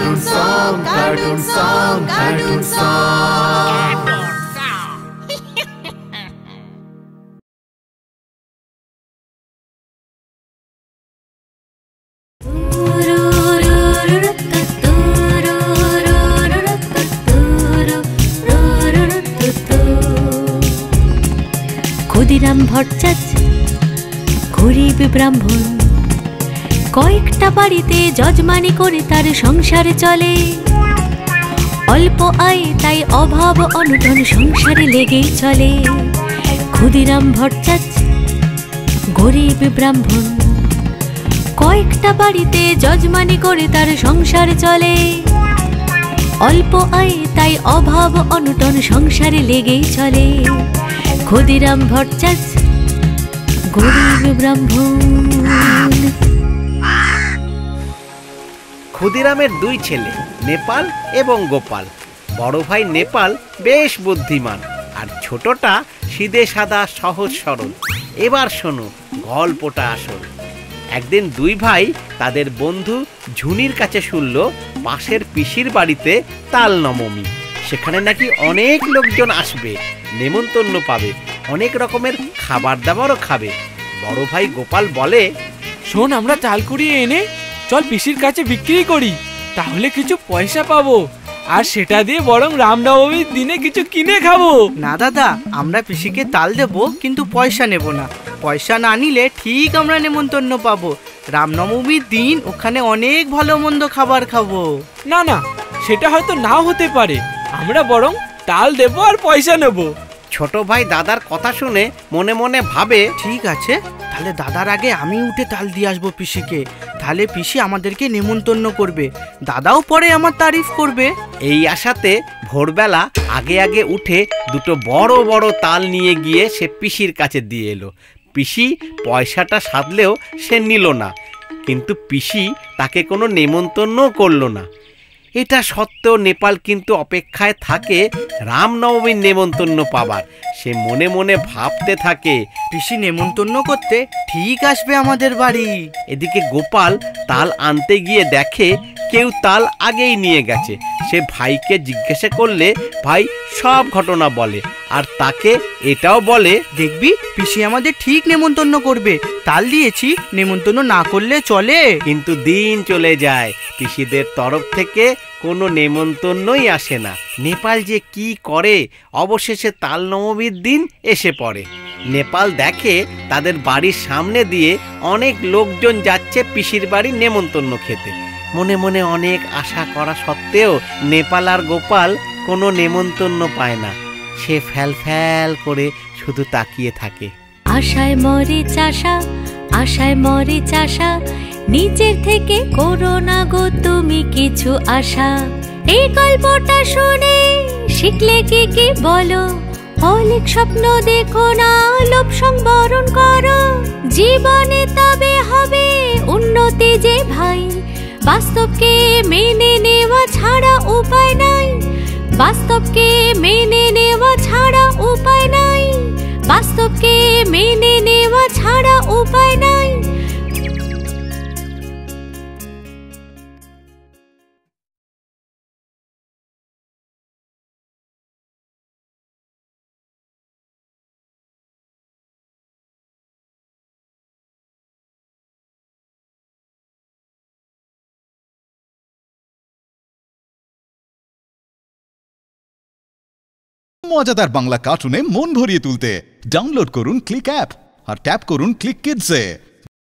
Cartoon song, cartoon song, cartoon song. Khudiram Bhattacharya গরিব ব্রাহ্মণ, কয়েকটা বাড়িতে যজমানি করে তার সংসার চলে। অল্প আয় তাই অভাব অনটন সংসারে লেগেই চলে। ক্ষুদিরাম ভট্টাচার্য গরিব ব্রাহ্মণ, কয়েকটা বাড়িতে যজমানি করে তার সংসার চলে। অল্প আয় তাই অভাব অনটন সংসারে লেগেই চলে। ক্ষুদিরাম ভট্টাচার্য গরিব ব্রাহ্মণ। ক্ষুদিরামের দুই ছেলে নেপাল এবং গোপাল। বড় ভাই নেপাল বেশ বুদ্ধিমান, আর ছোটটা সিধে সাদা সহজ সরল। এবার শোনো গল্পটা আসল। একদিন দুই ভাই তাদের বন্ধু ঝুনির কাছে শুনল পাশের পিসির বাড়িতে তাল নবমী। সেখানে নাকি অনেক লোকজন আসবে, নেমন্তন্ন পাবে, অনেক রকমের খাবার দাবারও খাবে। বড় ভাই গোপাল বলে, শোন, আমরা চাল কুড়িয়ে এনে চল পিসির কাছে বিক্রি করি, তাহলে কিছু পয়সা পাবো, আর সেটা দিয়ে বরং রামনবমীর দিনে কিছু কিনে খাবো। না দাদা, আমরা পিসিকে তাল দেবো, কিন্তু পয়সা নেব না। পয়সা না নিলে ঠিক আমরা নেমন্তন্ন পাবো। রামনবমীর দিন ওখানে অনেক ভালো মন্দ খাবার খাবো। না না, সেটা হয়তো নাও হতে পারে, আমরা বরং তাল দেবো আর পয়সা নেব। ছোট ভাই দাদার কথা শুনে মনে মনে ভাবে, ঠিক আছে, তাহলে দাদার আগে আমি উঠে তাল দিয়ে আসবো পিসিকে। তাহলে পিসি আমাদেরকে নেমন্তন্ন করবে, দাদাও পরে আমার তারিফ করবে। এই আশাতে ভোরবেলা আগে আগে উঠে দুটো বড় বড় তাল নিয়ে গিয়ে সে পিসির কাছে দিয়ে এলো। পিসি পয়সাটা সাধলেও সে নিল না, কিন্তু পিসি তাকে কোনো নেমন্তন্নও করলো না। এটা সত্ত্বেও নেপাল কিন্তু অপেক্ষায় থাকে রামনবমীর নেমন্তন্ন পাবার। সে মনে মনে ভাবতে থাকে, পিসি নেমন্তন্ন করতে ঠিক আসবে আমাদের বাড়ি। এদিকে গোপাল তাল আনতে গিয়ে দেখে কেউ তাল আগেই নিয়ে গেছে। সে ভাইকে জিজ্ঞাসা করলে ভাই সব ঘটনা বলে, আর তাকে এটাও বলে, দেখবি পিসি আমাদের ঠিক নেমন্তন্ন করবে। তাল দিয়েছি, নেমন্তন্ন না করলে চলে। কিন্তু দিন চলে যায়, পিসিদের তরফ থেকে কোনো নেমন্তন্নই আসে না। নেপাল যে কি করে, অবশেষে তাল নবমীর দিন এসে পড়ে। নেপাল দেখে তাদের বাড়ির সামনে দিয়ে অনেক লোকজন যাচ্ছে পিসির বাড়ির নেমন্তন্ন খেতে। মনে মনে অনেক আশা করা সত্ত্বেও নেপাল আর গোপাল কোনো নেমন্তন্ন পায় না। সে ফ্যাল ফ্যাল করে শুধু তাকিয়ে থাকে। আশায় মরে চাষা, আশায় মরে চাষা, নিজের থেকে করো না গো তুমি কিছু আশা। এই গল্পটা শুনে শিখলে কি কি বলো? অনেক স্বপ্ন দেখো না, লোভ সংবরণ করো। জীবনে তবে হবে উন্নতি যে ভাই, বাস্তবকে মেনে নেওয়া ছাড়া উপায় নাই। বাস্তবকে মেনে নেওয়া ছাড়া উপায় নাই। বাস্তবকে মেনে নেওয়া ছাড়া উপায় নাই। মজাদার বাংলা কার্টুনে মন ভরিয়ে তুলতে ডাউনলোড করুন ক্লিক অ্যাপ আর ট্যাপ করুন ক্লিক কিডসে।